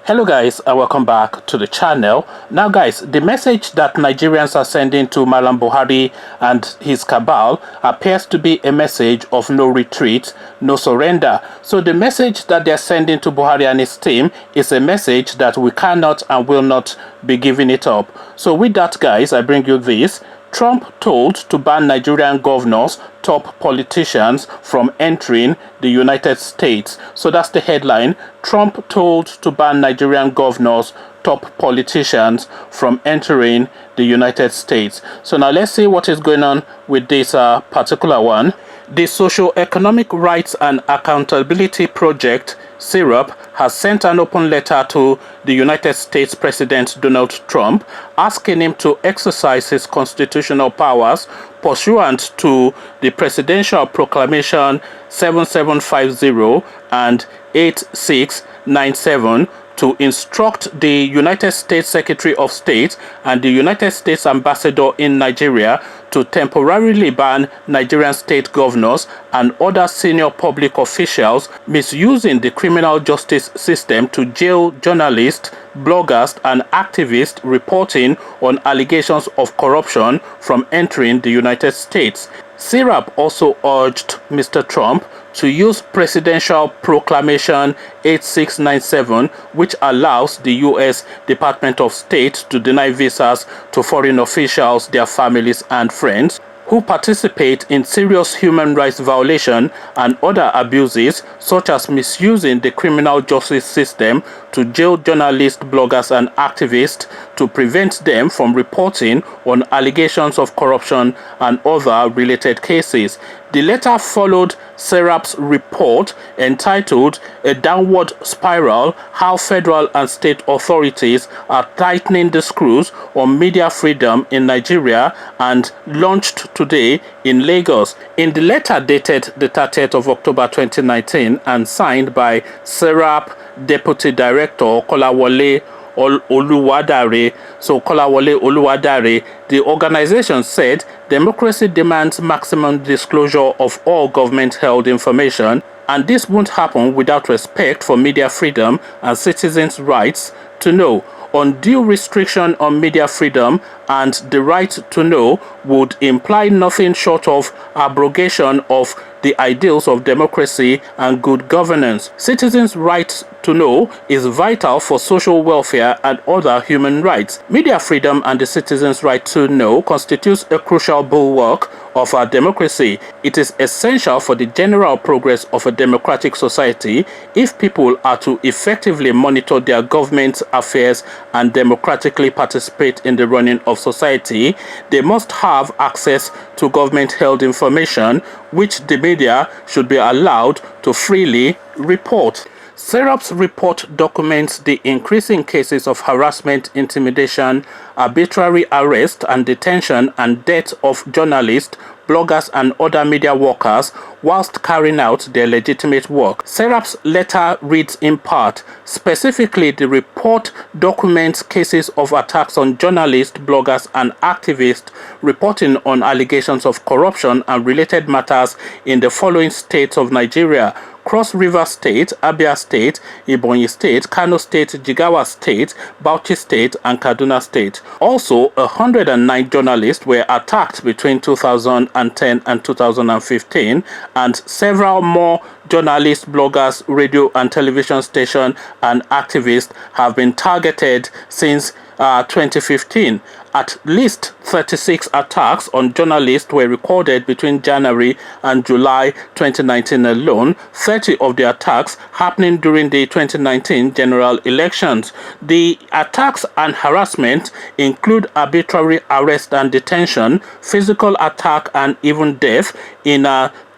Hello guys, and welcome back to the channel. Now guys, the message that Nigerians are sending to Malam Buhari and his cabal appears to be a message of no retreat, no surrender. So the message that they're sending to Buhari and his team is a message that we cannot and will not be giving it up. So with that guys, I bring you this. Trump told to ban Nigerian governors, top politicians from entering the United States. So that's the headline. Trump told to ban Nigerian governors, top politicians from entering the United States. So now let's see what is going on with this particular one. The Socio-Economic Rights and Accountability Project, SERAP, has sent an open letter to the United States President Donald Trump asking him to exercise his constitutional powers pursuant to the Presidential Proclamation 7750 and 8697 to instruct the United States Secretary of State and the United States Ambassador in Nigeria to temporarily ban Nigerian state governors and other senior public officials misusing the criminal justice system to jail journalists, bloggers, and activists reporting on allegations of corruption from entering the United States. SERAP also urged Mr. Trump to use Presidential Proclamation 8697, which allows the U.S. Department of State to deny visas to foreign officials, their families, and friends who participate in serious human rights violation and other abuses, such as misusing the criminal justice system to jail journalists, bloggers, and activists to prevent them from reporting on allegations of corruption and other related cases. The letter followed SERAP's report entitled "A Downward Spiral: How Federal and State Authorities Are Tightening the Screws on Media Freedom in Nigeria," and launched today in Lagos. In the letter dated the 30th of October 2019 and signed by SERAP Deputy Director Kolawole Oluwadare. So Kolawole Oluwadare, the organization said democracy demands maximum disclosure of all government-held information, and this won't happen without respect for media freedom and citizens' rights to know. Undue restriction on media freedom and the right to know would imply nothing short of abrogation of the ideals of democracy and good governance. Citizens' right to know is vital for social welfare and other human rights. Media freedom and the citizens' right to know constitutes a crucial bulwark of our democracy. It is essential for the general progress of a democratic society. If people are to effectively monitor their government affairs and democratically participate in the running of society, they must have access to government-held information, which the media should be allowed to freely report. SERAP's report documents the increasing cases of harassment, intimidation, arbitrary arrest and detention and death of journalists, bloggers, and other media workers whilst carrying out their legitimate work. SERAP's letter reads in part, specifically the report documents cases of attacks on journalists, bloggers, and activists reporting on allegations of corruption and related matters in the following states of Nigeria: Cross River State, Abia State, Ebonyi State, Kano State, Jigawa State, Bauchi State, and Kaduna State. Also, 109 journalists were attacked between 2010 and 2015, and several more journalists, bloggers, radio and television stations, and activists have been targeted since 2015. At least 36 attacks on journalists were recorded between January and July 2019 alone, 30 of the attacks happening during the 2019 general elections. The attacks and harassment include arbitrary arrest and detention, physical attack, and even death. In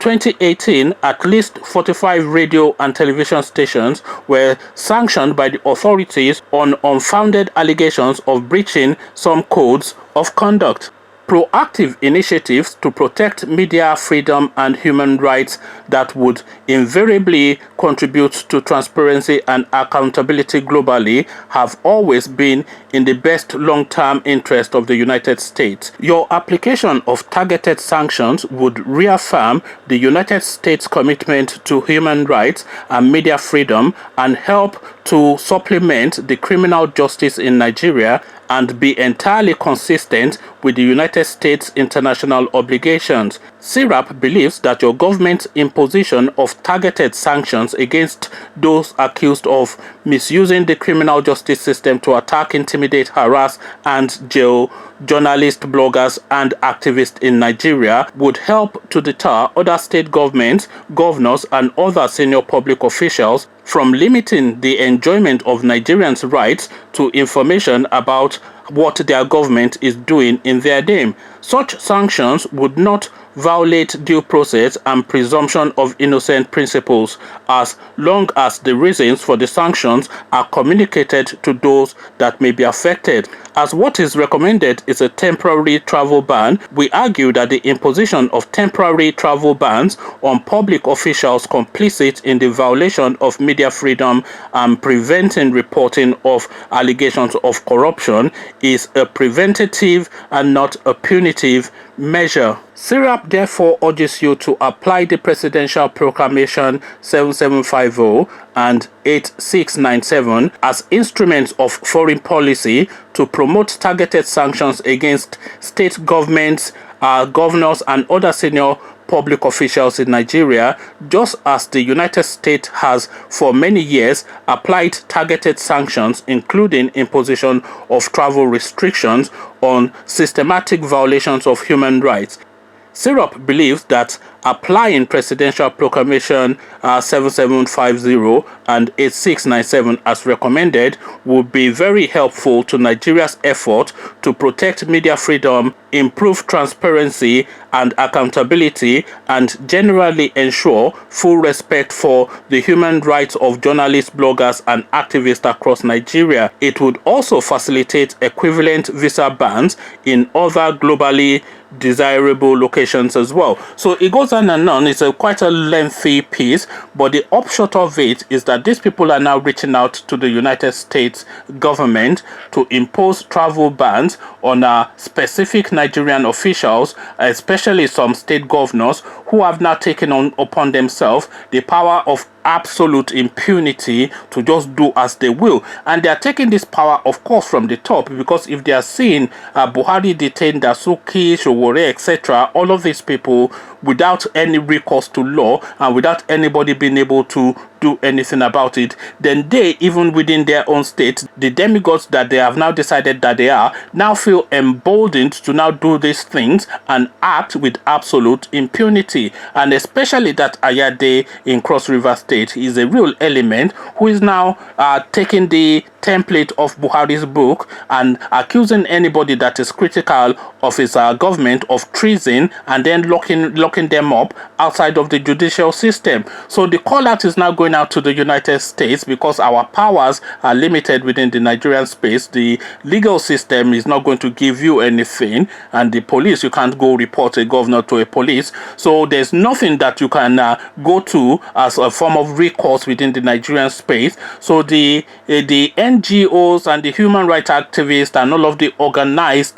2018, at least 45 radio and television stations were sanctioned by the authorities on unfounded allegations of breaching some codes of conduct. Proactive initiatives to protect media freedom and human rights that would invariably contribute to transparency and accountability globally have always been in the best long-term interest of the United States. Your application of targeted sanctions would reaffirm the United States' commitment to human rights and media freedom and help to supplement the criminal justice in Nigeria and be entirely consistent with the United States international obligations. SIRAP believes that your government's imposition of targeted sanctions against those accused of misusing the criminal justice system to attack, intimidate, harass, and jail journalists, bloggers, and activists in Nigeria would help to deter other state governments, governors, and other senior public officials from limiting the enjoyment of Nigerians' rights to information about what their government is doing in their name. Such sanctions would not violate due process and presumption of innocent principles, as long as the reasons for the sanctions are communicated to those that may be affected. As what is recommended is a temporary travel ban, we argue that the imposition of temporary travel bans on public officials complicit in the violation of media freedom and preventing reporting of allegations of corruption is a preventative and not a punitive measure. SIRAP therefore urges you to apply the Presidential Proclamation 7750 and 8697 as instruments of foreign policy to promote targeted sanctions against state governments, governors, and other senior public officials in Nigeria, just as the United States has for many years applied targeted sanctions, including imposition of travel restrictions on systematic violations of human rights. SIRAP believes that applying Presidential Proclamation 7750 and 8697 as recommended would be very helpful to Nigeria's effort to protect media freedom, improve transparency and accountability, and generally ensure full respect for the human rights of journalists, bloggers, and activists across Nigeria. It would also facilitate equivalent visa bans in other globally desirable locations as well. So it goes on and on. It's quite a lengthy piece, but the upshot of it is that these people are now reaching out to the United States government to impose travel bans on specific Nigerian officials, especially some state governors who have now taken on upon themselves the power of absolute impunity to just do as they will. And they are taking this power, of course, from the top, because if they are seeing Buhari detained Dasuki, Showore, etc., all of these people without any recourse to law and without anybody being able to do anything about it, then they, even within their own state, the demigods that they have now decided that they are, now feel emboldened to now do these things and act with absolute impunity. And especially that Ayade in Cross River State is a real element who is now taking the template of Buhari's book and accusing anybody that is critical of his government of treason, and then locking them up outside of the judicial system. So the call out is now going out to the United States, because our powers are limited within the Nigerian space. The legal system is not going to give you anything, and the police, you can't go report a governor to a police. So there's nothing that you can go to as a form of recourse within the Nigerian space. So the NGOs and the human rights activists and all of the organized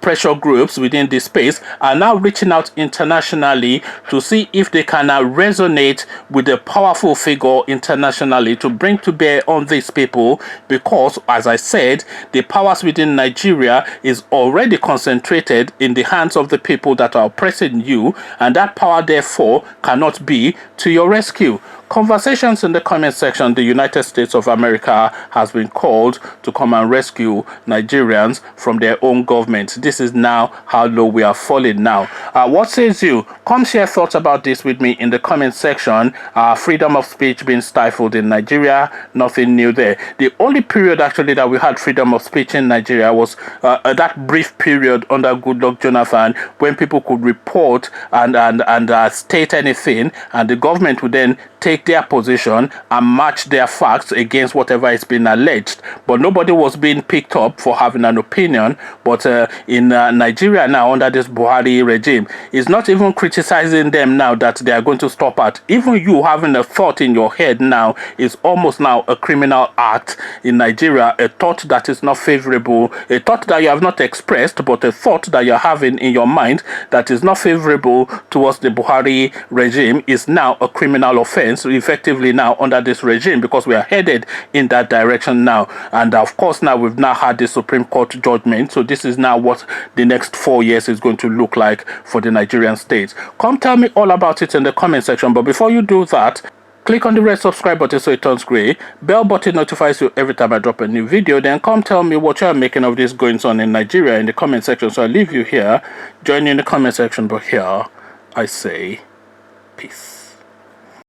pressure groups within this space are now reaching out internationally to see if they can resonate with a powerful figure internationally to bring to bear on these people, because, as I said, the powers within Nigeria is already concentrated in the hands of the people that are oppressing you, and that power therefore cannot be to your rescue. Conversations in the comment section. The United States of America has been called to come and rescue Nigerians from their own government. This is now how low we are falling now. What says you? Come share thoughts about this with me in the comment section. Freedom of speech being stifled in Nigeria, nothing new there. The only period actually that we had freedom of speech in Nigeria was that brief period under Goodluck Jonathan, when people could report and state anything, and the government would then take their position and match their facts against whatever is being alleged. But nobody was being picked up for having an opinion. But in Nigeria now, under this Buhari regime, it's not even criticizing them now that they are going to stop at. Even you having a thought in your head now is almost now a criminal act in Nigeria. A thought that is not favorable, a thought that you have not expressed, but a thought that you're having in your mind that is not favorable towards the Buhari regime is now a criminal offense states effectively now under this regime, because we are headed in that direction now. And of course, now we've now had the Supreme Court judgment, so this is now what the next 4 years is going to look like for the Nigerian states. Come tell me all about it in the comment section. But before you do that, click on the red subscribe button so it turns grey. Bell button notifies you every time I drop a new video. Then come tell me what you are making of this goings on in Nigeria in the comment section. So I'll leave you here. Join you in the comment section. But here I say peace.